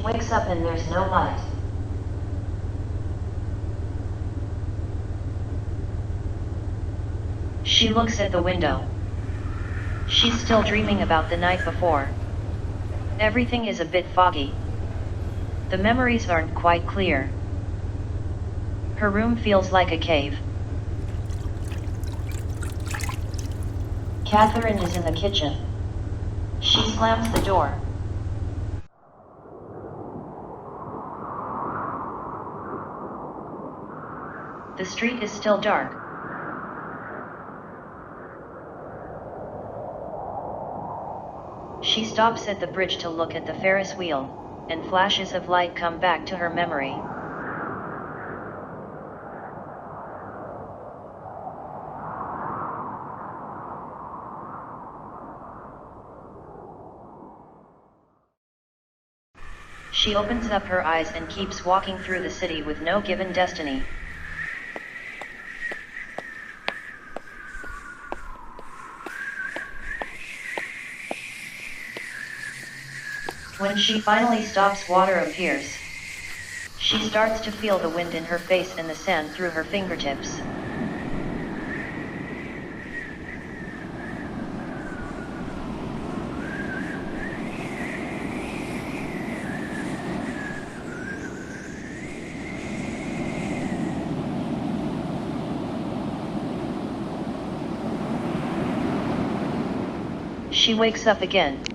Wakes up and there's no light. She looks at the window. She's still dreaming about the night before. Everything is a bit foggy. The memories aren't quite clear. Her room feels like a cave. Catherine is in the kitchen. She slams the door. The street is still dark. She stops at the bridge to look at the Ferris wheel, and flashes of light come back to her memory. She opens up her eyes and keeps walking through the city with no given destiny. When she finally stops, water appears. She starts to feel the wind in her face and the sand through her fingertips. She wakes up again.